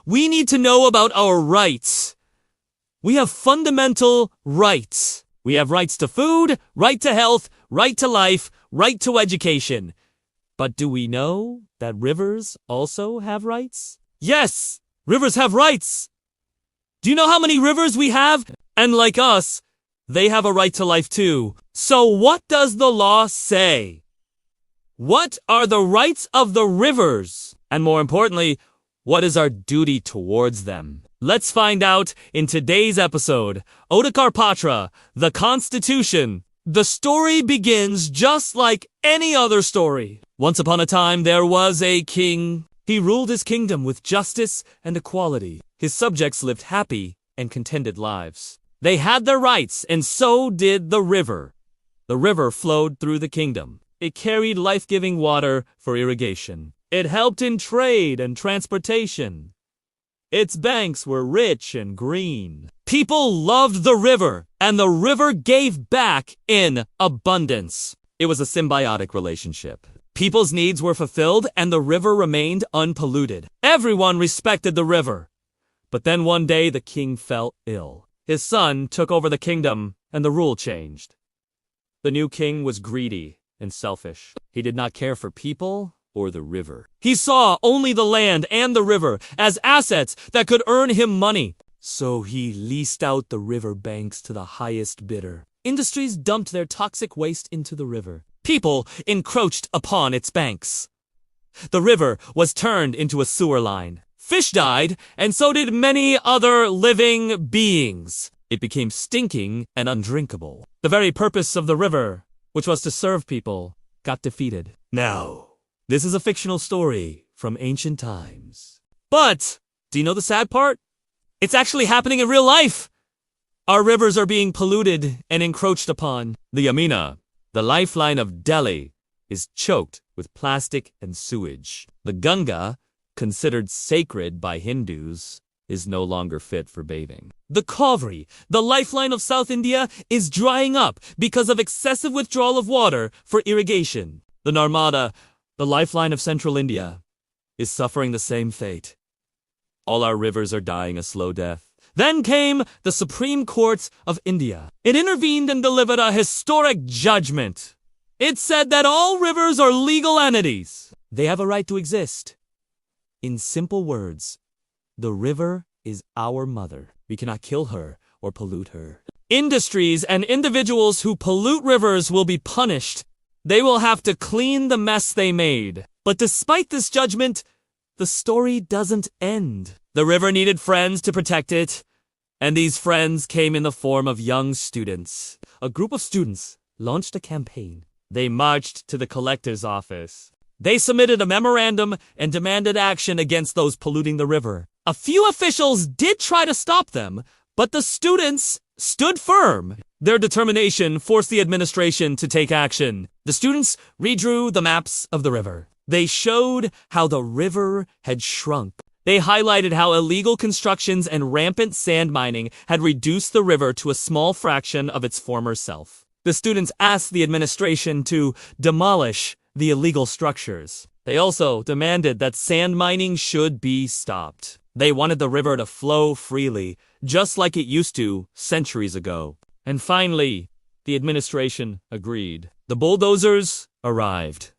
we need to know about our rights. We have fundamental rights. We have rights to food, right to health, right to life, right to education. But do we know that rivers also have rights? Yes, rivers have rights. Do you know how many rivers we have? And like us, they have a right to life too. So what does the law say? What are the rights of the rivers? And more importantly, what is our duty towards them? Let's find out in today's episode, Odhikarpatra, the Constitution. The story begins just like any other story. Once upon a time, there was a king. He ruled his kingdom with justice and equality. His subjects lived happy and contented lives. They had their rights, and so did the river. The river flowed through the kingdom. It carried life-giving water for irrigation. It helped in trade and transportation. Its banks were rich and green. People loved the river, and the river gave back in abundance. It was a symbiotic relationship. People's needs were fulfilled, and the river remained unpolluted. Everyone respected the river. But then one day the king fell ill. His son took over the kingdom, and the rule changed. The new king was greedy and selfish. He did not care for people or the river. He saw only the land and the river as assets that could earn him money. So he leased out the river banks to the highest bidder. Industries dumped their toxic waste into the river. People encroached upon its banks. The river was turned into a sewer line. Fish died, and so did many other living beings. It became stinking and undrinkable. The very purpose of the river, which was to serve people, got defeated. Now, this is a fictional story from ancient times. But, do you know the sad part? It's actually happening in real life. Our rivers are being polluted and encroached upon. The Yamuna, the lifeline of Delhi, is choked with plastic and sewage. The Ganga, considered sacred by Hindus, is no longer fit for bathing. The Kaveri, the lifeline of South India, is drying up because of excessive withdrawal of water for irrigation. The Narmada, the lifeline of Central India, is suffering the same fate. All our rivers are dying a slow death. Then came the Supreme Court of India. It intervened and delivered a historic judgment. It said that all rivers are legal entities. They have a right to exist. In simple words, the river is our mother. We cannot kill her or pollute her. Industries and individuals who pollute rivers will be punished. They will have to clean the mess they made. But despite this judgment, the story doesn't end. The river needed friends to protect it, and these friends came in the form of young students. A group of students launched a campaign. They marched to the collector's office. They submitted a memorandum and demanded action against those polluting the river. A few officials did try to stop them, but the students stood firm. Their determination forced the administration to take action. The students redrew the maps of the river. They showed how the river had shrunk. They highlighted how illegal constructions and rampant sand mining had reduced the river to a small fraction of its former self. The students asked the administration to demolish the illegal structures. They also demanded that sand mining should be stopped. They wanted the river to flow freely, just like it used to centuries ago. And finally, the administration agreed. The bulldozers arrived.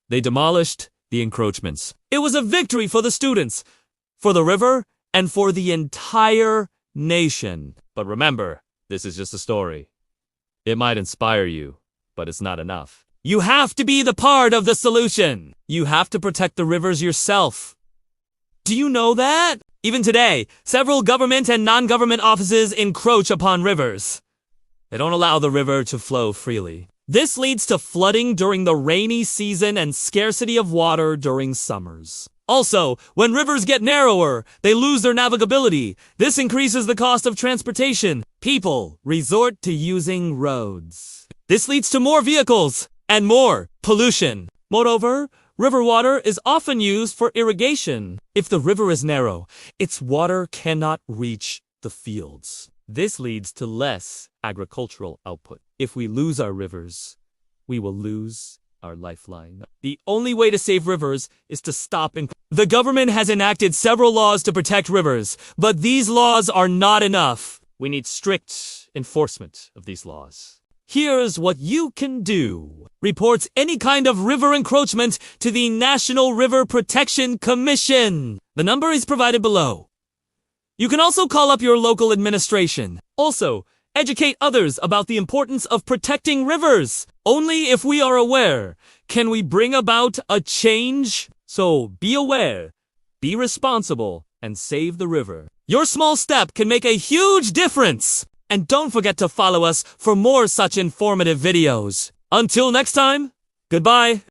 They demolished the encroachments. It was a victory for the students, for the river, and for the entire nation. But remember, this is just a story. It might inspire you, but it's not enough. You have to be the part of the solution. You have to protect the rivers yourself. Do you know that? Even today, several government and non-government offices encroach upon rivers. They don't allow the river to flow freely. This leads to flooding during the rainy season and scarcity of water during summers. Also, when rivers get narrower, they lose their navigability. This increases the cost of transportation. People resort to using roads. This leads to more vehicles and more pollution. Moreover, river water is often used for irrigation. If the river is narrow, its water cannot reach the fields. This leads to less agricultural output. If we lose our rivers, we will lose our lifeline. The only way to save rivers is to stop The government has enacted several laws to protect rivers, but these laws are not enough. We need strict enforcement of these laws. Here's what you can do. Report any kind of river encroachment to the National River Protection Commission. The number is provided below. You can also call up your local administration. Also, educate others about the importance of protecting rivers. Only if we are aware can we bring about a change. So be aware, be responsible, and save the river. Your small step can make a huge difference. And don't forget to follow us for more such informative videos. Until next time, goodbye.